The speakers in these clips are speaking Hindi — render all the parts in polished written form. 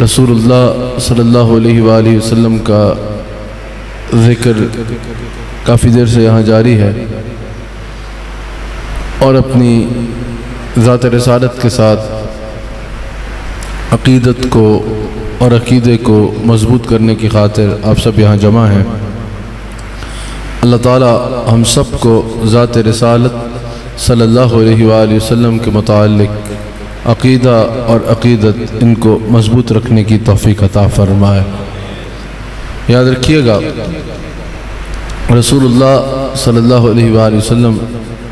रसूलुल्लाह सल्लल्लाहु अलैहि वसल्लम का ज़िक्र काफ़ी देर से यहाँ जारी है और अपनी ज़ात रिसालत के साथ अक़ीदत को और अक़ीदे को मज़बूत करने की खातिर आप सब यहाँ जमा हैं। अल्लाह ताला हम सब को ज़ात रिसालत सल्लल्लाहु अलैहि वसल्लम के मुताल्लिक़ अक़ीदा और अक़ीदत इनको मज़बूत रखने की तौफ़ीक़ अता फ़रमाए। याद रखिएगा, रसूलुल्लाह सल्लल्लाहु अलैहि वसल्लम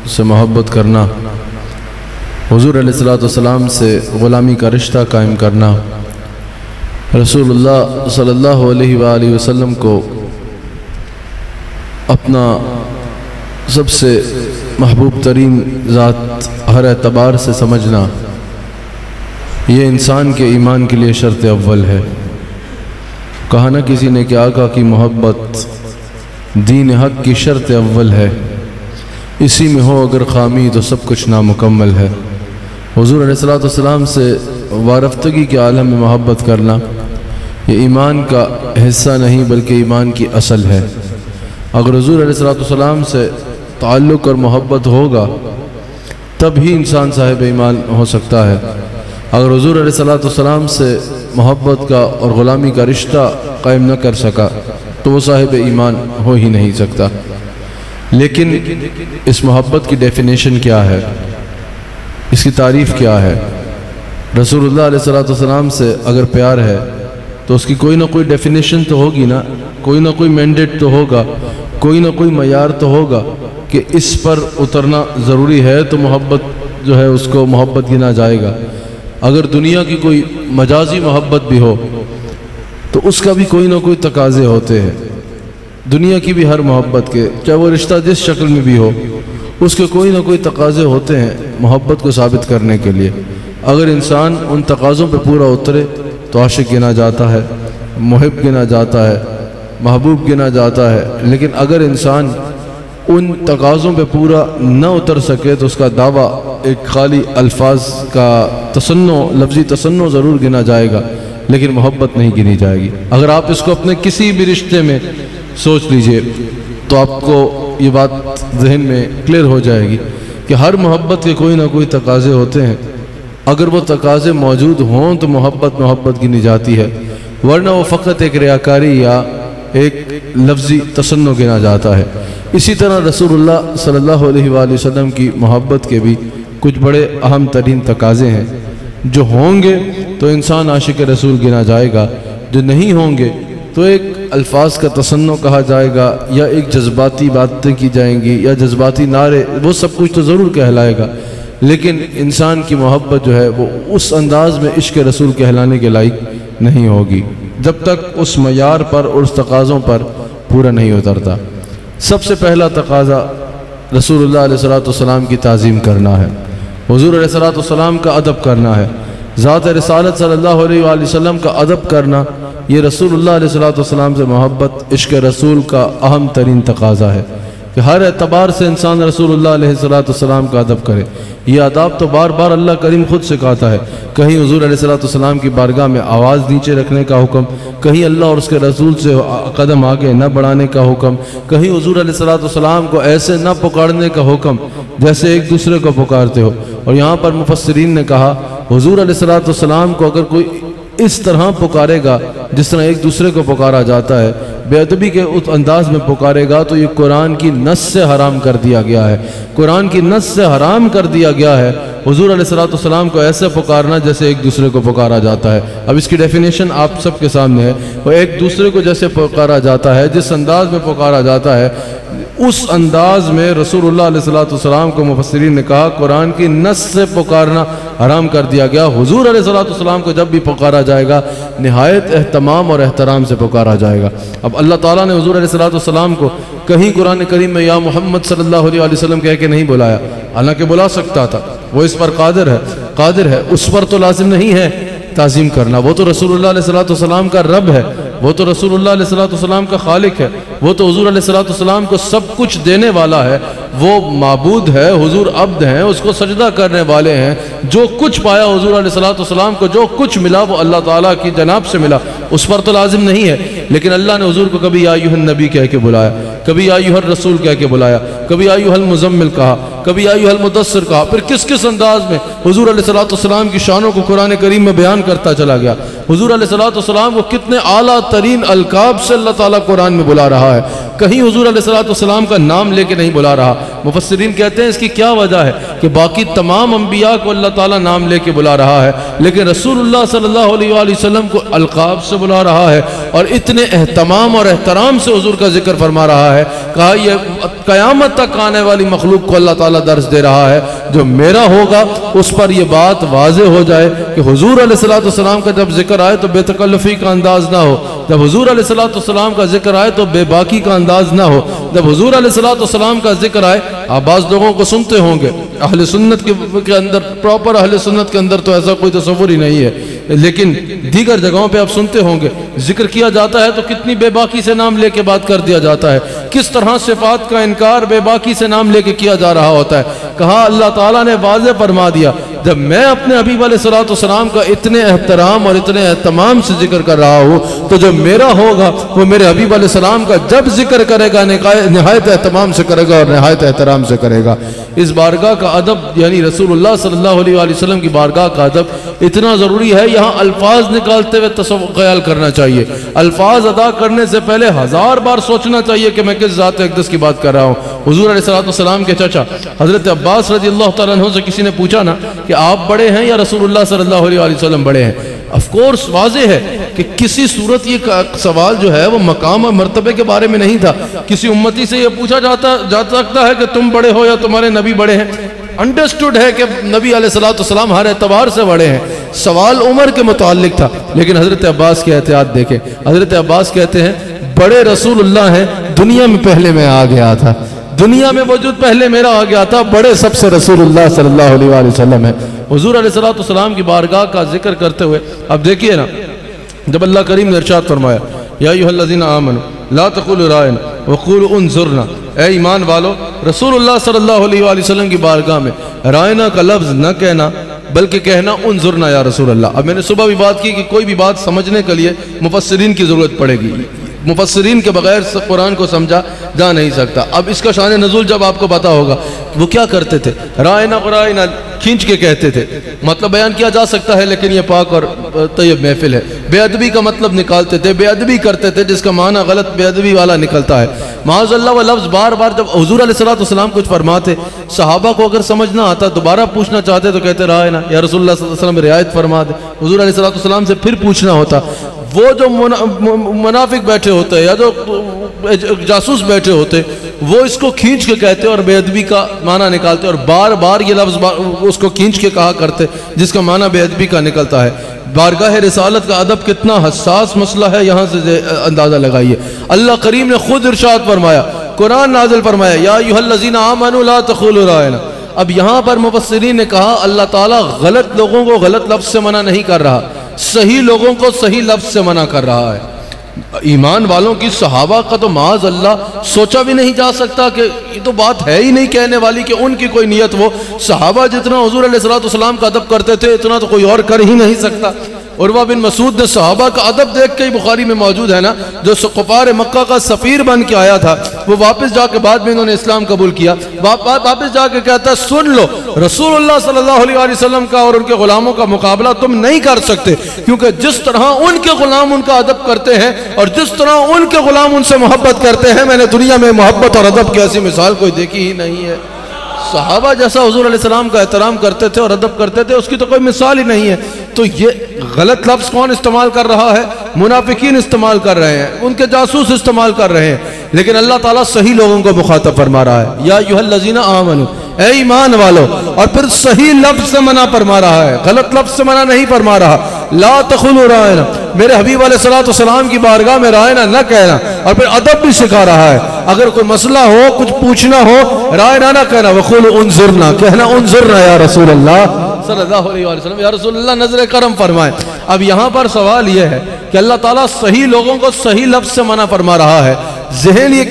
से मोहब्बत करना, हुज़ूर अलैहिस्सलातु वस्सलाम से ग़ुलामी का रिश्ता कायम करना, रसूलुल्लाह सल्लल्लाहु अलैहि वसल्लम को अपना सबसे महबूब तरीन ज़ात हर एतबार से समझना, ये इंसान के ईमान के लिए शर्त अव्वल है। कहा ना किसी ने कि आका की मोहब्बत दीन हक की शर्त अव्वल है, इसी में हो अगर खामी तो सब कुछ नामुकम्मल है। हुज़ूर अलैहिस्सलातु वस्सलाम से वारफ्तगी के आलम में मोहब्बत करना ये ईमान का हिस्सा नहीं बल्कि ईमान की असल है। अगर हुज़ूर अलैहिस्सलातु वस्सलाम से ताल्लुक़ और मोहब्बत होगा तब ही इंसान साहिब ईमान हो सकता है। अगर हुज़ूर अलैहिस्सलातु वस्सलाम से मोहब्बत का और ग़ुलामी का रिश्ता कायम न कर सका तो वो साहिब ईमान हो ही नहीं सकता। लेकिन इस मोहब्बत की डेफिनेशन क्या है, इसकी तारीफ़ क्या है? रसूलुल्लाह अलैहिस्सलातु वस्सलाम से अगर प्यार है तो उसकी कोई ना कोई डेफिनेशन तो होगी ना, कोई ना कोई मैंडेट तो होगा, कोई ना कोई मयार तो होगा कि इस पर उतरना ज़रूरी है तो मोहब्बत जो है उसको मोहब्बत गिना जाएगा। अगर दुनिया की कोई मजाजी मोहब्बत भी हो तो उसका भी कोई ना कोई तकाज़े होते हैं। दुनिया की भी हर मोहब्बत के, चाहे वो रिश्ता जिस शक्ल में भी हो, उसके कोई ना कोई तकाज़े होते हैं मोहब्बत को साबित करने के लिए। अगर इंसान उन तकाज़ों पे पूरा उतरे तो आशिक गिना जाता है, मुहिब गिना जाता है, महबूब गिना जाता है। लेकिन अगर इंसान उन तकाज़ों पे पूरा न उतर सके तो उसका दावा एक खाली अल्फाज का तसन्नो, लफ्ज़ी तसन्नो ज़रूर गिना जाएगा लेकिन मोहब्बत नहीं गिनी जाएगी। अगर आप इसको अपने किसी भी रिश्ते में सोच लीजिए तो आपको ये बात जहन में क्लियर हो जाएगी कि हर मोहब्बत के कोई ना कोई तकाज़े होते हैं। अगर वो तकाज़े मौजूद हों तो मोहब्बत गिनी जाती है, वरना वो फ़कत एक रियाकारी या एक लफ्ज़ी तसन्नो गिना जाता है। इसी तरह रसूलुल्लाह सल्लल्लाहु अलैहि वसल्लम की मोहब्बत के भी कुछ बड़े अहम तरीन तकाज़े हैं। जो होंगे तो इंसान आशिक रसूल गिना जाएगा, जो नहीं होंगे तो एक अल्फाज का तसन्नो कहा जाएगा या एक जज्बाती बातें की जाएंगी या जज्बाती नारे, वो सब कुछ तो ज़रूर कहलाएगा लेकिन इंसान की मोहब्बत जो है वो उस अंदाज में इश्क रसूल कहलाने के लायक नहीं होगी जब तक उस मयार पर और उस तकाज़ों पर पूरा नहीं उतरता। सबसे पहला तकाज़ा रसूलुल्लाह अलैहिस्सलातु वस्सलाम की ताज़ीम करना है, हुज़ूर अलैहिस्सलातु वस्सलाम का अदब करना है। ज़ात रिसालत सल्लल्लाहु अलैहि वसल्लम का अदब करना ये रसूलुल्लाह अलैहिस्सलातु वस्सलाम से मोहब्बत इश्क रसूल का अहम तरीन तकाज़ा है कि हर एतबार से इंसान रसूलुल्लाह अलैहिस्सलातु वस्सलाम का अदब करे। ये आदाब तो बार बार अल्लाह करीम खुद सिखाता है। कहीं हुज़ूर अलैहिस्सलातु वस्सलाम की बारगाह में आवाज़ नीचे रखने का हुक्म, कहीं अल्लाह और उसके रसूल से कदम आगे न बढ़ाने का हुक्म, कहीं हुज़ूर अलैहिस्सलातु वस्सलाम को ऐसे न पुकारने का हुक्म जैसे एक दूसरे को पुकारते हो। और यहाँ पर मुफस्सिरीन ने कहा हुज़ूर अलैहिस्सलातु वस्सलाम को अगर कोई इस तरह पुकारेगा जिस तरह एक दूसरे को पुकारा जाता है, बेअदबी के उस अंदाज में पुकारेगा तो ये कुरान की नस से हराम कर दिया गया है। कुरान की नस से हराम कर दिया गया है हुज़ूर अलैहिस्सलातु वस्सलाम को ऐसे पुकारना जैसे एक दूसरे को पुकारा जाता है। अब इसकी डेफिनेशन आप सबके सामने है। वो एक दूसरे को जैसे पुकारा जाता है, जिस अंदाज में पुकारा जाता है, उस अंदाज में रसूलुल्लाह अलैहिस्सलातु वस्सलाम को मुफस्सिरीन ने कहा कुरान की नस से पुकारना हराम कर दिया गया। हुज़ूर अलैहिस्सलातु वस्सलाम को जब भी पुकारा जाएगा निहायत एहतमाम और एहतराम से पुकारा जाएगा। अब अल्लाह ताला ने हुज़ूर अलैहिस्सलातु वस्सलाम को कहीं कुरान करीम में या मोहम्मद सल्लल्लाहु अलैहि वसल्लम कह के नहीं बुलाया, हालांकि बुला सकता था, वो इस पर कादिर है, उस पर तो लाजिम नहीं है ताज़ीम करना। वो तो रसूलुल्लाह अलैहिस्सलातु वस्सलाम का रब है, वो तो रसूलुल्लाह अलैहिस्सलाम का खालिक है, वो तो हुजूर अलैहिस्सलाम को सब कुछ देने वाला है, वो माबूद है, हुजूर अब्द हैं, उसको सजदा करने वाले हैं। जो कुछ पाया हुजूर अलैहिस्सलाम को, जो कुछ मिला वो अल्लाह ताला की जनाब से मिला, उस पर तो लाजिम नहीं है। लेकिन अल्लाह ने हुजूर को कभी या अय्युहन नबी कह के बुलाया, कभी या अय्युहर रसूल कह के बुलाया, कभी या अय्युहल मुज़म्मिल कहा, कभी या अय्युहल मुदस्सिर कहा। फिर किस किस अंदाज में हुजूर अलैहिस्सलाम की शानों को कुरान करीम में बयान करता चला गया। हुजूर अलैहिस्सलाम को कितने आला तरीन अलकाब से अल्लाह ताला कुरान में बुला रहा है, कहीं हुजूर अलैहिस्सलाम का नाम लेके नहीं बुला रहा। मुफस्सिरीन कहते हैं इसकी क्या वजह है कि बाकी तमाम अंबिया को अल्लाह ताला नाम लेके बुला रहा है, लेकिन रसूलुल्लाह सल्लल्लाहु अलैहि वसल्लम को अलकाब से बुला रहा है और इतने एहतमाम और एहतराम से हुजूर का जिक्र फरमा रहा है। कहा यह क़यामत तक आने वाली मखलूक को अल्लाह ताला दर्स दे रहा है, जो मेरा होगा उस पर यह बात वाज़े हो जाए कि हुजूर अलैहिस्सलाम का जब जिक्र आए तो बेतकल्लुफ़ी का अंदाज ना हो, जब हुजूर अलैहिस्सलाम का जिक्र आए तो बेबाकी का अंदाज ना हो, जब हुजूर अलैहिस्सलाम का जिक्र आए। आप बाज़ लोगों को सुनते होंगे अहले सुन्नत के अंदर, प्रॉपर अहले सुन्नत के अंदर तो ऐसा कोई तसव्वुर ही नहीं है, लेकिन दीगर जगहों पे आप सुनते होंगे जिक्र किया जाता है तो कितनी बेबाकी से नाम लेके बात कर दिया जाता है, किस तरह सिफात का इनकार बेबाकी से नाम लेके किया जा रहा होता है। कहा अल्लाह ताला ने वाज़े फरमा दिया, जब मैं अपने हबीब अलैहिस्सलाम का इतने एहतराम और इतने एहतमाम से जिक्र कर रहा हूँ, तो जो मेरा होगा वो मेरे हबीब अलैहिस्सलाम का जब जिक्र करेगा निहायत एहतमाम से करेगा और निहायत एहतराम से करेगा। इस बारगाह का अदब यानी रसूलुल्लाह सल्लल्लाहु अलैहि वसल्लम की बारगाह का अदब इतना ज़रूरी है। यहाँ अल्फाज निकालते हुए ख्याल करना चाहिए, अल्फाज अदा करने से पहले 1000 बार सोचना चाहिए कि मैं किस ज़ात अक़दस की बात कर रहा हूँ। हुजूर अलैहिस्सलाम के चाचा हज़रत अब्बास रज़ियल्लाहु तआला अन्हु से किसी ने पूछा ना कि आप बड़े हैं या रसूलुल्लाह सल्लल्लाहु अलैहि वसल्लम बड़े हैं। ऑफ कोर्स वाज़े है कि किसी सूरत ये सवाल जो है वो मकाम और मर्तबे के बारे में नहीं था। किसी उम्मती से ये पूछा जा सकता है कि तुम बड़े हो या तुम्हारे नबी बड़े हैं। अंडरस्टूड है कि नबी अलैहिस्सलाम हर एतबार से बड़े हैं, सवाल उम्र के मुताल्लिक था। लेकिन हज़रत अब्बास की एहतियात देखें, हज़रत अब्बास कहते हैं बड़े रसूलुल्लाह हैं, दुनिया में पहले मैं आ गया था, दुनिया में वजूद पहले मेरा आ गया था, बड़े सबसे रसूलुल्लाह सल्लल्लाहु अलैहि वसल्लम है। हुजूर अलैहिस्सलाम की बारगाह का जिक्र करते हुए अब देखिए ना, जब अल्लाह करीम ने इरशाद फरमाया या अय्युहल्लज़ीना आमनू ला तक़ूलू राइना वक़ूलू उन्ज़ुरना, ए ईमान वालो रसूलुल्लाह सल्लल्लाहु अलैहि वसल्लम की बारगाह में रायना का लफ्ज़ न कहना बल्कि कहना उन्ज़ुरना या रसूल अल्लाह। अब मैंने सुबह भी बात की कि कोई भी बात समझने के लिए मुफस्सिरीन की ज़रूरत पड़ेगी, मुफस्सिरीन के बगैर कुरान को समझा जा नहीं सकता। अब इसका शान नज़ूल जब आपको पता होगा, वो क्या करते थे, रायना खींच के कहते थे, मतलब बयान किया जा सकता है लेकिन ये पाक और तैयब महफिल है। बेअदबी का मतलब निकालते थे, बेअदबी करते थे जिसका माना गलत बेअदबी वाला निकलता है। माज़अल्लाह वो लफ्ज़ बार बार जब हुजूर अलैहिस्सलाम कुछ फरमाते, सहाबा को अगर समझ ना आता दोबारा पूछना चाहते तो कहते रायना या रसूलुल्लाह सल्लल्लाहु अलैहि वसल्लम रियायत फरमा दे। हुजूर अलैहिस्सलाम से फिर पूछना होता। वो जो मुनाफिक बैठे होते हैं या जो जासूस बैठे होते वो इसको खींच के कहते और बेअदबी का माना निकालते और बार बार ये लफ्ज़ उसको खींच के कहा करते जिसका माना बेअदबी का निकलता है। बारगाह रिसालत का अदब कितना हसास मसला है, यहाँ से अंदाज़ा लगाइए। अल्लाह करीम ने खुद इरशाद फरमाया, कुरान नाज़िल फरमाया या अय्युहल्लज़ीना आमनू ला तक़ूलू राइना। अब यहाँ पर मुफस्सिरीन ने कहा अल्लाह ताला गलत लोगों को गलत लफ्ज़ से मना नहीं कर रहा, सही लोगों को सही लफ्ज़ से मना कर रहा है। ईमान वालों की सहाबा का तो माज़ अल्लाह सोचा भी नहीं जा सकता कि ये तो बात है ही नहीं कहने वाली कि उनकी कोई नियत वो सहाबा जितना हुजूर अलैहिस्सलाम का अदब करते थे इतना तो कोई और कर ही नहीं सकता। उर्वा बिन मसूद ने सहाबा का अदब देख के ही बुखारी में मौजूद है ना, जो कुफार मक्का का सफ़ीर बन के आया था वो वापस जाके बाद में इन्होंने इस्लाम कबूल किया, वापस जाके कहता है सुन लो रसूलुल्लाह सल्लल्लाहु अलैहि वसल्लम का और उनके गुलामों का मुकाबला तुम नहीं कर सकते, क्योंकि जिस तरह उनके गुलाम उनका अदब करते हैं और जिस तरह उनके गुलाम उनसे मोहब्बत करते हैं, मैंने दुनिया में मोहब्बत और अदब की ऐसी मिसाल कोई देखी ही नहीं है। सहाबा जैसा हुजूर अलैहिस्सलाम का एहतराम करते थे और अदब करते थे उसकी तो कोई मिसाल ही नहीं है। तो ये गलत लफ्ज़ कौन इस्तेमाल कर रहा है? मुनाफिकीन इस्तेमाल कर रहे हैं, उनके जासूस इस्तेमाल कर रहे हैं, लेकिन अल्लाह ताला सही लोगों को मुखातब फरमा रहा है या अय्युहल्लज़ीना आमनू, ए ईमान वालो, और फिर सही लफ्ज़ से मना फरमा रहा है, गलत लफ्ज़ से मना नहीं फरमा रहा। ला तक़ूलू राइना, मेरे हबीब अलैहिस्सलाम की बारगाह में रायना न कहना, और फिर अदब भी सिखा रहा है। अगर कोई मसला हो कुछ पूछना हो रायना न कहना, वक़ूलू उन्ज़ुरना, कहना उन्ज़ुरना या रसूलल्लाह सल्लल्लाहु अलैहि वसल्लम, या रसूलल्लाह नज़र करम फरमाएं। अब यहाँ पर सवाल यह है कि अल्लाह ताला सही लोगों को सही लफ्ज़ से मना फरमा रहा है। जहन ये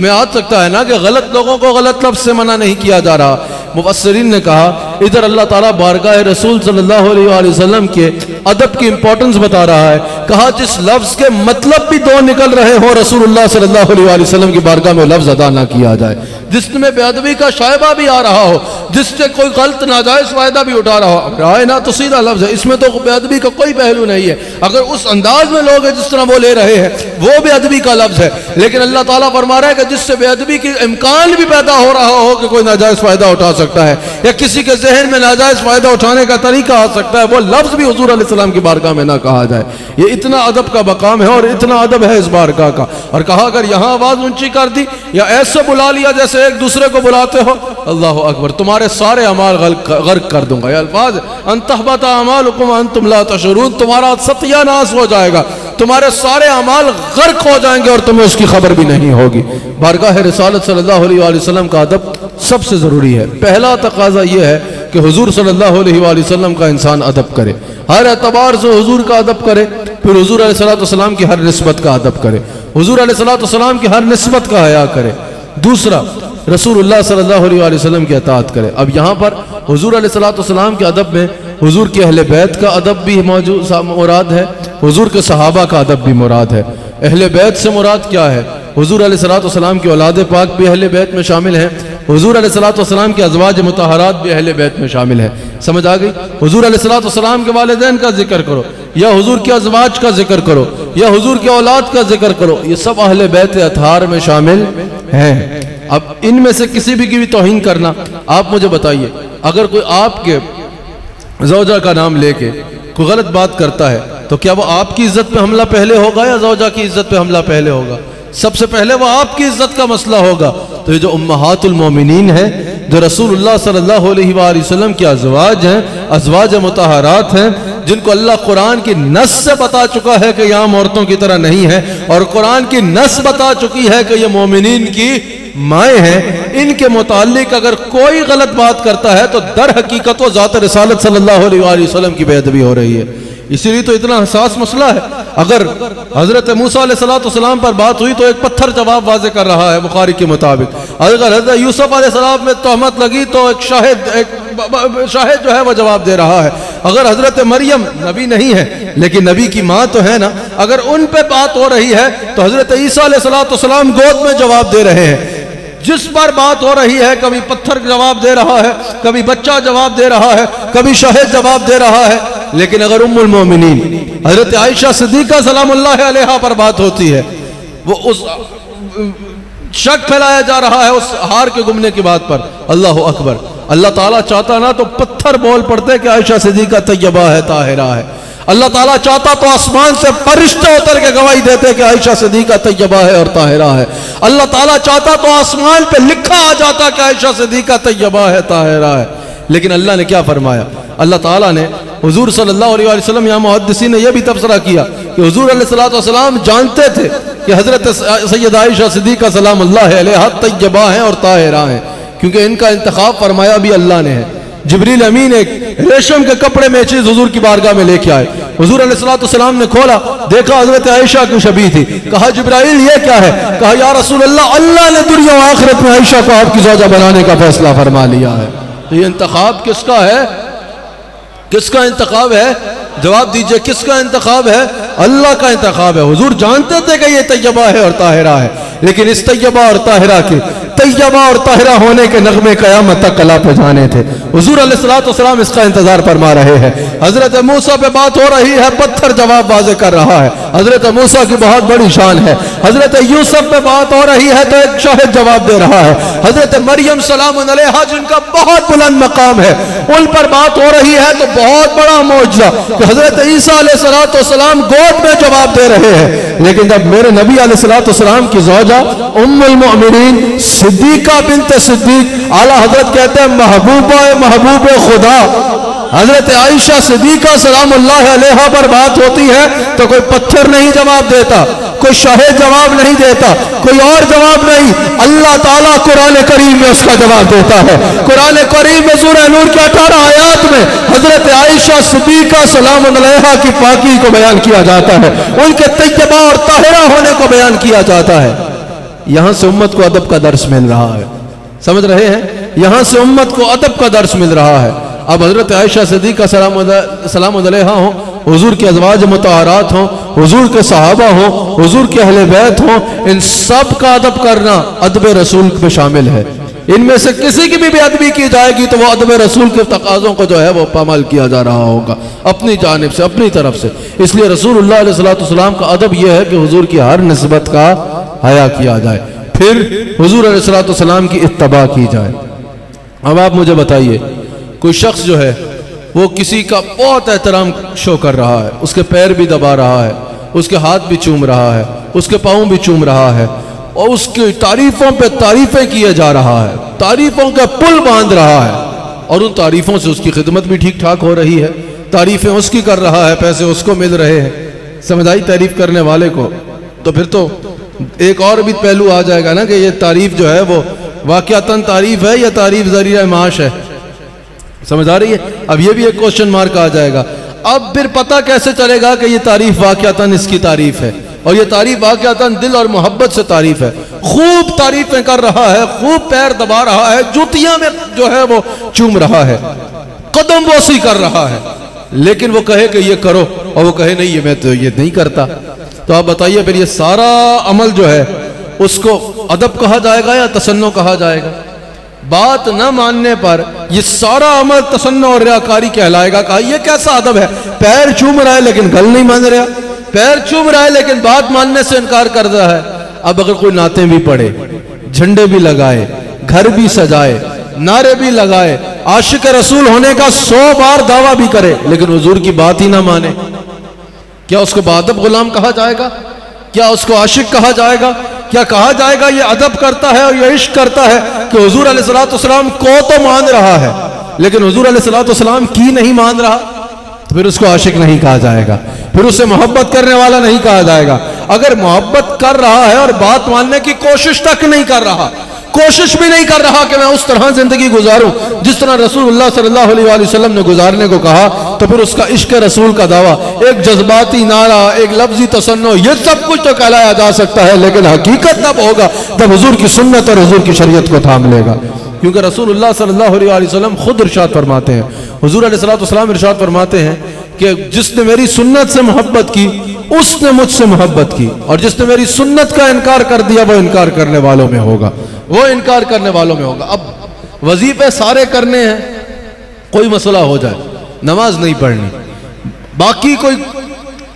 में आ सकता है ना कि गलत लोगों को गलत लफ्ज़ से मना नहीं किया जा रहा। मुफस्सिरीन ने कहा इधर अल्लाह ताला बारगाह रसूल सल्लल्लाहु अलैहि वसल्लम के अदब की इंपॉर्टेंस बता रहा है। कहा जिस लफ्ज़ के मतलब भी दो निकल रहे हो रसूलुल्लाह सल्लल्लाहु अलैहि वसल्लम की बारगाह में लफ्ज़ अदा ना किया जाए। जिसमें बेअदबी का शायबा भी आ रहा हो, जिससे कोई गलत नाजायज़ फ़ायदा भी उठा रहा हो, राय ना तो सीधा लफ्ज़ है, इसमें तो बेअदबी का कोई पहलू नहीं है। अगर उस अंदाज में लोग जिस तरह वो ले रहे हैं वो बेअदबी का लफ्ज़ है। लेकिन अल्लाह ताला फरमा रहा है कि जिससे बेअदबी की इम्कान भी पैदा हो रहा हो कि कोई नाजायज़ फ़ायदा उठा सकता है या किसी के जहन में नाजायज़ फ़ायदा उठाने का तरीका आ सकता है, वो लफ्ज़ भी हुज़ूर अलैहिस्सलाम की बारगाह में ना कहा जाए। ये इतना अदब का मकाम है और इतना अदब है इस बारगाह का। और कहा अगर यहाँ आवाज़ ऊंची कर दी या ऐसे बुला लिया जैसे एक दूसरे को बुलाते हो, अल्लाह अकबर, तुम्हारे सारे अमाल गर्क कर दूंगा। ये अल्फाज अंतहबता अमालुकुम अंतुम ला तशऊरून, तुम्हारा सत्यानाश हो जाएगा, तुम्हारे सारे अमाल गर्क हो जाएंगे और तुम्हें उसकी खबर भी नहीं होगी। बारगाह रिसालत सल्लल्लाहु अलैहि वसल्लम का अदब सबसे ज़रूरी है। पहला तकाजा यह है कि हुजूर सल्लल्लाहु अलैहि वसल्लम का इंसान अदब करे, हर एतबार से हुजूर का अदब करे, फिर हुजूर अलैहिस्सलाम की हर निस्बत का अदब करे, हुजूर अलैहिस्सलाम की हर निस्बत का हया करे। दूसरा, रसूलुल्लाह सल्लल्लाहु अलैहि वसल्लम की अताअत करे। अब यहाँ पर हुजूर अलैहिस्सलाम के अदब में हुजूर के अहले बैत का अदब भी मौजूद मुराद है, हुजूर के सहाबा का अदब भी मुराद है। अहले बैत से मुराद क्या है? हुजूर अलैहिस्सलाम की औलाद पाक भी अहले बैत में शामिल हैं, हुजूर अलैहिस्सलाम के अज़वाज मुतहरात भी अहले बैत में शामिल है। समझ आ गई? हुजूर अलैहिस्सलाम के वालिदैन का जिक्र करो या हुजूर के अज़वाज का जिक्र करो या हुजूर के औलाद का जिक्र करो, ये सब अहले बैत अतहार में शामिल हैं। अब इनमें से किसी भी की भी तौहीन करना, आप मुझे बताइए, अगर कोई आपके ज़ौजा का नाम लेके कोई गलत बात करता है तो क्या वो आपकी इज्जत पे हमला पहले होगा या ज़ौजा की इज्जत पे हमला पहले होगा? सबसे पहले वो आपकी इज्जत का मसला होगा। तो ये जो उम्महातुल मोमिनीन है, जो रसूलुल्लाह सल्लल्लाहु अलैहि वसल्लम के अज़वाज हैं, अज़वाज मुतहरात हैं, जिनको अल्लाह कुरान की नस से बता चुका है कि यहाँ औरतों की तरह नहीं है और कुरान की नस बता चुकी है कि ये मोमिनीन की माए हैं, इनके मुताल्लिक अगर कोई गलत बात करता है तो दर हकीकत वो ज़ात रिसालत सल्लल्लाहु अलैहि वसल्लम की बेअदबी हो रही है। इसीलिए तो इतना हसास मसला है। अगर हजरत मूसा अलैहिस्सलाम पर बात हुई तो एक पत्थर जवाब वाज़े कर रहा है बुखारी के मुताबिक। अगर हजरत यूसुफ अलैहिस्सलाम में तहमत लगी तो एक शाहिद जो है वह जवाब दे रहा है। अगर हजरत मरियम नबी नहीं है लेकिन नबी की माँ तो है ना, अगर उन पे बात हो रही है तो हजरत ईसा अलैहिस्सलाम गोद में जवाब दे रहे हैं। जिस पर बात हो रही है कभी पत्थर जवाब दे रहा है, कभी बच्चा जवाब दे रहा है, कभी शाहिद जवाब दे रहा है। लेकिन अगर उम्मुल मोमिनीन हजरत आयशा सिद्दीका सलामुल्लाह अलैहा पर बात होती है, वो उस शक फैलाया जा रहा है उस हार के गुमने की बात पर। अल्लाह अकबर, अल्लाह ताला चाहता ना तो पत्थर बोल पड़ते कि आयशा सिद्दीका तैयबा है, ताहिरा है। अल्लाह ताला चाहता तो आसमान से फरिश्ते उतर के गवाही देते कि आयशा सिद्दीका तैयबा है और ताहिरा है। अल्लाह ताला चाहता तो आसमान पे लिखा आ जाता कि आयशा सिद्दीका तैयबा है, ताहिरा है। लेकिन अल्लाह ने क्या फरमाया? अल्लाह ताला ने हुजूर सल्लल्लाहु अलैहि वसल्लम, या मुहद्दिसीन ने यह भी तबसरा किया कि हुजूर अलैहिस्सलाम जानते थे कि हजरत सैयदा आयशा सिद्दीका सलामुल्लाह अलैहा तैयबा हैं और ताहिरा हैं, क्योंकि इनका इंतखाब फरमाया भी अल्लाह ने है। जिब्रील अमीन एक रेशम के कपड़े में चीज हुजूर की बारगाह में लेके आए। हुजूर अलैहिस्सलाम ने खोला, देखा हजरत आयशा की शबीह थी। कहा जिब्राइल ये क्या है? कहा या रसूल अल्लाह, अल्लाह ने दुनिया और आखिरत में आयशा को आपकी ज़ौजा बनाने का फैसला फरमा लिया है। तो ये इंतखाब किसका है? किसका इंतखाब है? जवाब दीजिए, किसका इंतखाब है? अल्लाह का इंतखाब है। हुजूर जानते थे कि ये तैयबा है और ताहिरा है, लेकिन इस तैयबा और ताहिरा के तैयबा और ताहिरा होने के नगमे क़यामत तक कला पे जाने थे। हुजूर अलैहिस्सलाम इसका इंतजार फरमा रहे हैं। हजरत मूसा पे बात हो रही है, पत्थर जवाब वाज़े कर रहा है। हजरत मूसा की बहुत बड़ी शान है। हजरत यूसुफ पे बात हो रही है तो एक शाहिद जवाब दे रहा है। हजरत मरियम सलाम अलैहा जिनका बहुत बुलंद मकाम है, उन पर बात हो रही है तो बहुत बड़ा मौजज़ा कि हजरत ईसा अलैहिस्सलाम गोद में जवाब दे रहे हैं। लेकिन जब मेरे नबी अलैहिस्सलाम की ज़ौजा उम्मुल मोमिनीन सिद्दीका बिन्त सिद्दीक आला हजरत कहते हैं महबूब खुदा हजरत आयशा सिद्दीका सलामुल्लाह अलैहा पर बात होती है तो कोई पत्थर नहीं जवाब देता, कोई शाहिद जवाब नहीं देता, कोई और जवाब नहीं, अल्लाह ताला कुरान करीम में उसका जवाब देता है। कुरान करीम में सूरह नूर की 18 आयत में हजरत आयशा सिद्दीका सलाम अलैहा की पाकी को बयान किया जाता है, उनके तैयबा और ताहिरा होने को बयान किया जाता है। यहां से उम्मत को अदब का दर्स मिल रहा है, समझ रहे हैं? यहां से उम्मत को अदब का दर्स मिल रहा है। अब हजरत आयशा सिद्दीका सलाम अलैहा हो, हुजूर के अज़वाज मुतहरात हो, हुजूर के सहाबा हो, हुजूर के अहले बैत हो, इन सब का अदब करना अदब रसूल में शामिल है। इनमें से किसी की भी बेअदबी की जाएगी तो वो अदब रसूल के तकाज़ों को जो है वो पामाल किया जा रहा होगा अपनी जानिब से, अपनी तरफ से। इसलिए रसूलुल्लाह अलैहि सल्लम का अदब यह है कि हुजूर की हर निस्बत का हया किया जाए, फिर हुजूर अलैहि सल्लम की इत्तबा की जाए। अब आप मुझे बताइए, कोई शख्स जो है वो किसी का बहुत एहतराम शो कर रहा है, उसके पैर भी दबा रहा है, उसके हाथ भी चूम रहा है, उसके पाँव भी चूम रहा है, और उसकी तारीफों पे तारीफें किए जा रहा है, तारीफों का पुल बांध रहा है, और उन तारीफों से उसकी खिदमत भी ठीक ठाक हो रही है, तारीफें उसकी कर रहा है, पैसे उसको मिल रहे हैं। समझ आई तारीफ करने वाले को? तो फिर तो एक और भी पहलू आ जाएगा ना कि ये तारीफ जो है वो वाक़यातन तारीफ है या तारीफ ज़रिया माश है। समझ आ रही है? अब ये भी एक क्वेश्चन मार्क आ जाएगा। अब फिर पता कैसे चलेगा कि ये तारीफ वाक़यातन इसकी तारीफ है और ये तारीफ वाक़यातन दिल और मोहब्बत से तारीफ है? खूब तारीफें कर रहा है, खूब पैर दबा रहा है, जूतियां में जो है वो चूम रहा है, कदम बोसी कर रहा है, लेकिन वो कहे कि ये करो और वो कहे नहीं, ये मैं तो ये नहीं करता। तो आप बताइए फिर ये सारा अमल जो है उसको अदब कहा जाएगा या तसन्नो कहा जाएगा? बात न मानने पर ये सारा अमल तसन्नो और रियाकारी कहलाएगा। कहा ये कैसा अदब है? पैर चूम रहा है लेकिन गल नहीं मान रहा, पैर चूम रहा है लेकिन बात मानने से इनकार कर रहा है। अब अगर कोई नाते भी पढ़े, झंडे भी लगाए, घर भी सजाए, नारे भी लगाए, आशिक रसूल होने का 100 बार दावा भी करे, लेकिन हुजूर की बात ही ना माने, क्या उसको बादब गुलाम कहा जाएगा? क्या उसको आशिक कहा जाएगा? क्या कहा जाएगा ये अदब करता है और ये इश्क करता है कि हुजूर अलैहिस्सलाम को तो मान रहा है लेकिन हुजूर अलैहिस्सलाम की नहीं मान रहा? तो फिर उसको आशिक नहीं कहा जाएगा, फिर उसे मोहब्बत करने वाला नहीं कहा जाएगा। अगर मोहब्बत कर रहा है और बात मानने की कोशिश तक नहीं कर रहा, कोशिश भी नहीं कर रहा कि मैं उस तरह जिंदगी गुजारूं जिस तरह रसूलुल्लाह सल्लल्लाहु अलैहि वसल्लम ने गुजारने को कहा, तो फिर उसका इश्क रसूल का दावा, एक जज्बाती नारा, एक लफ्जी तसन्नो, ये सब कुछ तो कहलाया जा सकता है, लेकिन हकीकत तब होगा जब हुजूर की सुन्नत और हुजूर की शरीयत को थाम लेगा। क्योंकि रसूलुल्लाह सल्लल्लाहु अलैहि वसल्लम खुद इरशाद फरमाते हैं, हुजूर अलैहिस्सलाम इरशाद फरमाते हैं कि जिसने मेरी सुन्नत से मोहब्बत की उसने मुझसे मोहब्बत की, और जिसने मेरी सुन्नत का इनकार कर दिया वो इनकार करने वालों में होगा, वो इनकार करने वालों में होगा। अब वजीफे सारे करने हैं, कोई मसला हो जाए, नमाज नहीं पढ़नी, बाकी कोई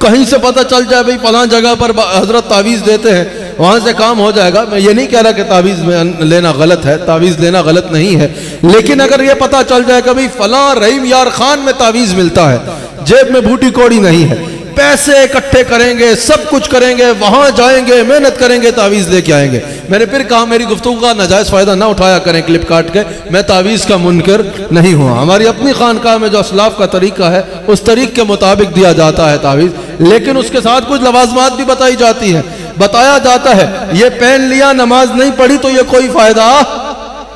कहीं से पता चल जाए भाई फलां जगह पर हजरत तावीज़ देते हैं, वहां से काम हो जाएगा। मैं ये नहीं कह रहा कि तावीज़ में लेना गलत है, तावीज़ लेना गलत नहीं है, लेकिन अगर ये पता चल जाए कि भाई फलां रहीम यार खान में तावीज़ मिलता है, जेब में बूटी कौड़ी नहीं है, पैसे इकट्ठे करेंगे, सब कुछ करेंगे, वहां जाएंगे, मेहनत करेंगे, तावीज़ लेके आएंगे। मैंने फिर कहा मेरी गुफ्तगू का नाजायज़ फ़ायदा ना उठाया करें क्लिप काट के, मैं तावीज़ का मुनकर नहीं हुआ। हमारी अपनी खानकाह में जो असलाफ का तरीका है उस तरीक़े के मुताबिक दिया जाता है तावीज़, लेकिन उसके साथ कुछ लवाजमात भी बताई जाती है, बताया जाता है ये पहन लिया, नमाज नहीं पढ़ी तो ये कोई फ़ायदा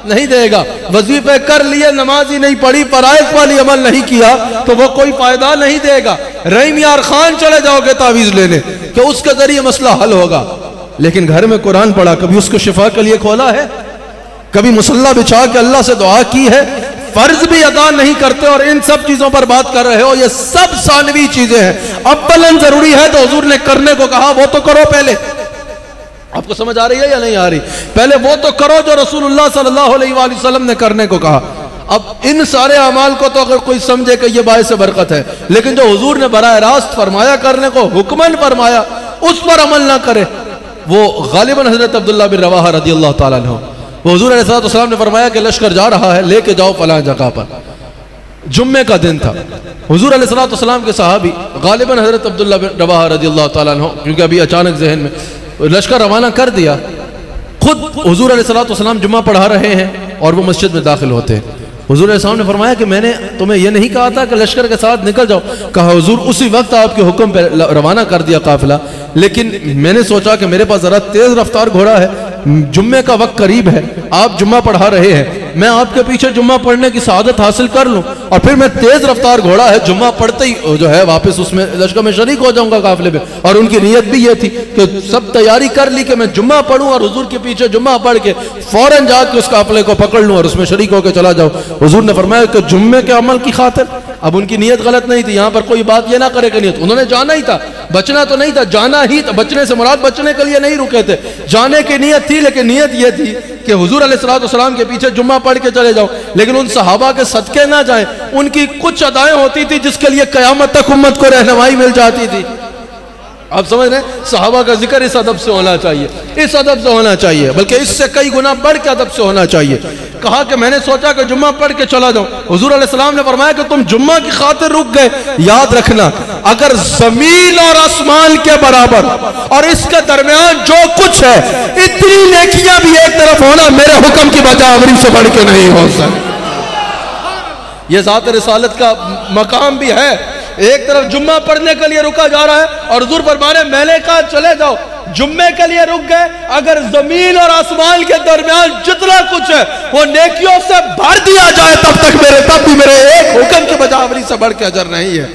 नहीं देगा, वजीफे कर लिए, नमाज ही नहीं पढ़ी, फराइज़ वाली अमल नहीं किया तो वो कोई फायदा नहीं देगा। रहीम यार खान चले जाओगे तावीज़ लेने कि उसके जरिए मसला हल होगा, लेकिन घर में कुरान पढ़ा, कभी उसको शिफा के लिए खोला है? कभी मुसल्ला बिछा के अल्लाह से दुआ की है? फर्ज भी अदा नहीं करते और इन सब चीजों पर बात कर रहे हो, ये सब सानवी चीजें हैं। अव्वलन जरूरी है तो हुजूर ने करने को कहा, वो तो करो पहले। आपको समझ आ रही है या नहीं आ रही? पहले वो तो करो जो रसूलुल्लाह सल्लल्लाहु अलैहि वसल्लम ने करने को कहा। अब इन सारे अमाल को तो अगर कोई समझे कि ये बाइस बरकत है, लेकिन जो हुजूर ने बराह रास्त फरमाया करने को, हुक्मन फरमाया, उस पर अमल ना करे, वो गालिबन हजरत अब्दुल्लाह बिन रवाहा रदियल्लाहु ताला अन्हु, वो हुजूर अलैहिस्सलाम ने फरमाया कि लश्कर जा रहा है, लेके जाओ फलां जगह पर। जुम्मे का दिन था, हुजूर अलैहिस्सलाम के सहाबी गालिबन हजरत अब्दुल्लाह बिन रवाहा रदियल्लाहु ताला अन्हु, क्योंकि अभी अचानक जहन में लश्कर रवाना कर दिया, खुद हुजूर अलैहिस्सलाम जुम्मा पढ़ा रहे हैं और वो मस्जिद में दाखिल होते हैं। हुजूर अलैहिस्सलाम ने फरमाया कि मैंने तुम्हें यह नहीं कहा था कि लश्कर के साथ निकल जाओ? कहा हुजूर उसी वक्त आपके हुक्म पर रवाना कर दिया काफिला लेकिन मैंने सोचा कि मेरे पास ज़रा तेज़ रफ्तार घोड़ा है, जुम्मे का वक्त करीब है, आप जुम्मा पढ़ा रहे हैं, मैं आपके पीछे जुम्मा पढ़ने की सआदत हासिल कर लूँ और फिर मैं तेज़ रफ्तार घोड़ा है, जुम्मा पढ़ते ही जो है वापस उसमें लश्कर में शरीक हो जाऊँगा काफिले में। और उनकी नीयत भी ये थी कि सब तैयारी कर ली कि मैं जुम्मा पढ़ूँ और हुजूर के पीछे जुम्मा पढ़ के फ़ौरन जाकर उस काफिले को पकड़ लूँ और उसमें शरीक होकर चला जाऊँ। हुजूर ने फरमाया कि जुम्मे के अमल की खातिर, अब उनकी नीयत गलत नहीं थी, यहाँ पर कोई बात ये ना करे कि नीयत, उन्होंने जाना ही था, बचना तो नहीं था, जाना ही था, बचने से मुराद बचने के लिए नहीं रुके थे, जाने की नीयत थी, लेकिन नीयत ये थी कि हुजूर अलैहिस्सलाम के पीछे जुम्मा पढ़ के चले जाओ। लेकिन उन सहाबा के सदके ना जाएं, उनकी कुछ अदाएं होती थी जिसके लिए कयामत तक उम्मत को रहनुमाई मिल जाती थी। आप समझ रहे हैं, सहाबा का जिक्र इस अदब से होना चाहिए, इस अदब से होना चाहिए, बल्कि इससे कई गुना बढ़ के अदब से होना चाहिए। कहा कि मैंने सोचा कि जुम्मा पढ़ के चला जाऊं। हुजूर अलैहिस्सलाम ने फरमाया कि तुम जुम्मा की खातिर रुक गए, याद रखना अगर जमीन और आसमान के बराबर और इसके दरमियान जो कुछ है, इतनी नेकियां भी एक तरफ होना मेरे हुक्म की बजावरी से बढ़ के नहीं हो सकती। यह ज़ात रिसालत का मकाम भी है। एक तरफ जुम्मा पढ़ने के लिए रुका जा रहा है और हुजूर फरमाने मैंने कहा चले जाओ, जुम्मे के लिए रुक गए, अगर जमीन और आसमान के दरमियान जितना कुछ है वो नेकियों से भर दिया जाए तब भी मेरे एक हुक्म की बजावरी से बढ़ के अजर नहीं है।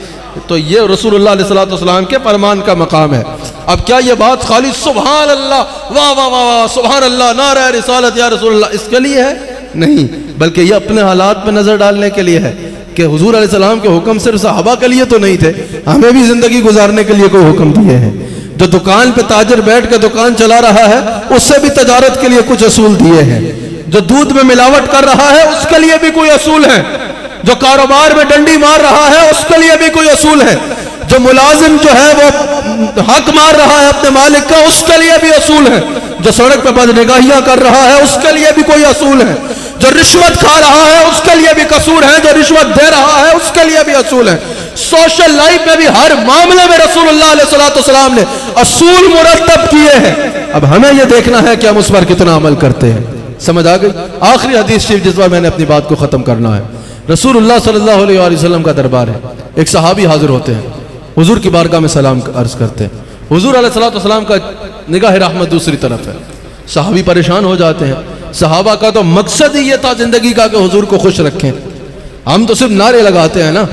तो ये रसूलुल्लाह अलैहि वसल्लम के फरमान का मकाम है। अब क्या ये बात खाली सुभान अल्लाह वाह वाह वाह वाह सुभान अल्लाह नारा रिसालत या रसूलुल्लाह इसके लिए है? नहीं, बल्कि ये अपने हालात पे नजर डालने के लिए है कि हुजूर अलैहिस्सलाम के हुक्म सिर्फ सहाबा के लिए तो नहीं थे, हमें भी जिंदगी गुजारने के लिए कोई हुक्म दिए हैं। जो दुकान पे ताजर बैठ के दुकान चला रहा है उससे भी तजारत के लिए कुछ असूल दिए हैं। जो दूध में मिलावट कर रहा है उसके लिए भी कोई असूल है। जो कारोबार में डंडी मार रहा है उसके लिए भी कोई असूल है। जो मुलाजिम जो है वो हक मार रहा है अपने मालिक का उसके लिए भी असूल है। जो सड़क पर बदनिगाहियां कर रहा है उसके लिए भी कोई असूल है। जो रिश्वत खा रहा है उसके लिए भी कसूर है। जो रिश्वत दे रहा है उसके लिए भी असूल है। सोशल लाइफ में भी हर मामले में रसूलुल्लाह अलैहिस्सलाम ने असूल मुरतब किए हैं। अब हमें यह देखना है कि हम उस पर कितना अमल करते हैं। समझ आ गई? आखिरी हदीस शरीफ जिस पर मैंने अपनी बात को खत्म करना है, रसूलुल्लाह सल्लल्लाहु अलैहि वसल्लम का दरबार है। एक सहाबी हाजिर होते हैं, हुजूर की बारगाह में सलाम अर्ज करते हैं। हुजूर अलैहिस्सलाम का निगाह रहमत दूसरी तरफ है। सहाबी परेशान हो जाते हैं। सहाबा का तो मकसद ही ये था जिंदगी का कि हुजूर को खुश रखें। हम तो सिर्फ नारे लगाते हैं ना,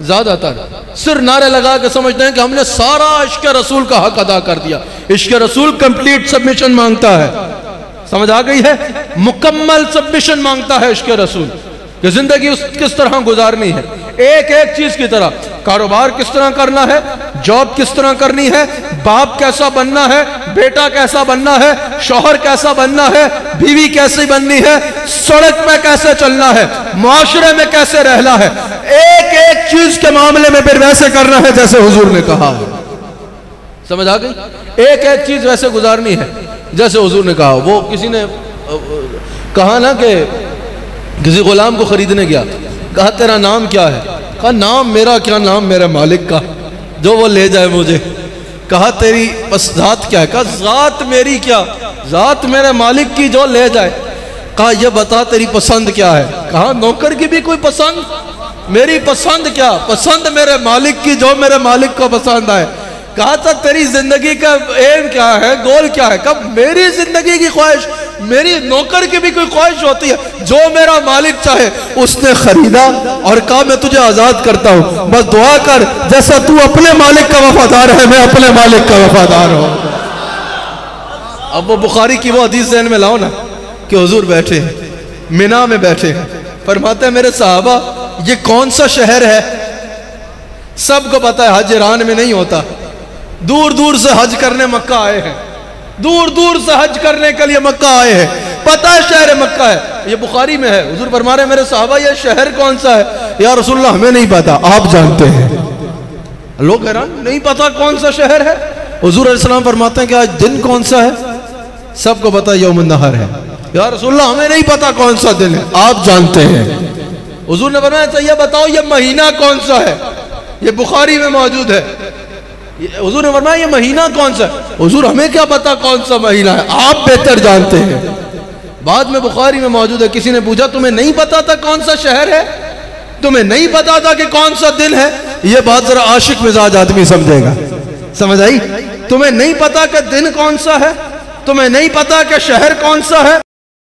ज्यादातर सिर्फ नारे लगा के समझते हैं कि हमने सारा इश्क रसूल का हक अदा कर दिया। इश्क रसूल कंप्लीट सबमिशन मांगता है। समझ आ गई है? मुकम्मल सबमिशन मांगता है इश्क रसूल कि जिंदगी उस किस तरह गुजारनी है, एक एक चीज की तरह। कारोबार किस तरह करना है, जॉब किस तरह करनी है, बाप कैसा बनना है, बेटा कैसा बनना है, शौहर कैसा बनना है, बीवी कैसी बननी है, सड़क पे कैसे चलना है, मुआशरे में कैसे रहना है, एक एक चीज के मामले में फिर वैसे करना है जैसे हुजूर ने कहा। समझ आ गई? एक एक चीज वैसे गुजारनी है जैसे हुजूर ने कहा। वो किसी ने कहा ना कि किसी गुलाम को खरीदने गया, कहा तेरा नाम क्या है? कहा नाम मेरा क्या, नाम मेरे मालिक का, जो वो ले जाए मुझे। कहा तेरी जात क्या है? कहा जात मेरी क्या, जात मेरे मालिक की, जो ले जाए। कहा ये बता तेरी पसंद क्या है? कहा नौकर की भी कोई पसंद, मेरी पसंद क्या, पसंद मेरे मालिक की, जो मेरे मालिक को पसंद आए। कहा था तेरी जिंदगी का एम क्या है, गोल क्या है? कब मेरी जिंदगी की ख्वाहिश, मेरी नौकर की भी कोई ख्वाहिश होती है, जो मेरा मालिक चाहे उसने खरीदा और कहा मैं तुझे आजाद करता हूं, बस दुआ कर जैसा तू अपने मालिक का वफादार है मैं अपने मालिक का वफादार हूं। अब वो बुखारी की वो हदीस ज़हन में लाओ ना कि हुजूर बैठे हैं, मिना में बैठे हैं, फरमाते हैं मेरे साहबा ये कौन सा शहर है? सबको पता है हज ईरान में नहीं होता, दूर दूर से हज करने मक्का आए हैं, दूर दूर से हज करने के लिए मक्का आए हैं, पता है शहर मक्का है। ये बुखारी में है। हुजूर फरमा रहे मेरे साहबा ये शहर कौन सा है? या रसूलुल्लाह हमें नहीं पता, आप जानते हैं। लोग हैरान, नहीं पता कौन सा शहर है? हुजूर अलैहि सलाम फरमाते हैं कि आज दिन कौन सा है? सबको पता यौमुन नहर है। या रसूलुल्लाह हमें नहीं पता कौन सा दिन है, आप जानते हैं। हुजूर ने फरमाया अच्छा ये बताओ ये महीना कौन सा है? ये बुखारी में मौजूद है। हुजूर ने फरमाया ये महीना कौन सा है? हुजूर हमें क्या पता कौन सा महीना है, आप बेहतर जानते हैं। बाद में बुखारी में मौजूद है। किसी ने पूछा तुम्हें नहीं पता था कौन सा शहर है, तुम्हें नहीं पता था कि कौन सा दिन है? ये बात जरा आशिक मिजाज आदमी समझेगा। समझ आई? तुम्हें नहीं पता कि दिन कौन सा है, तुम्हें नहीं पता कि शहर कौन सा है।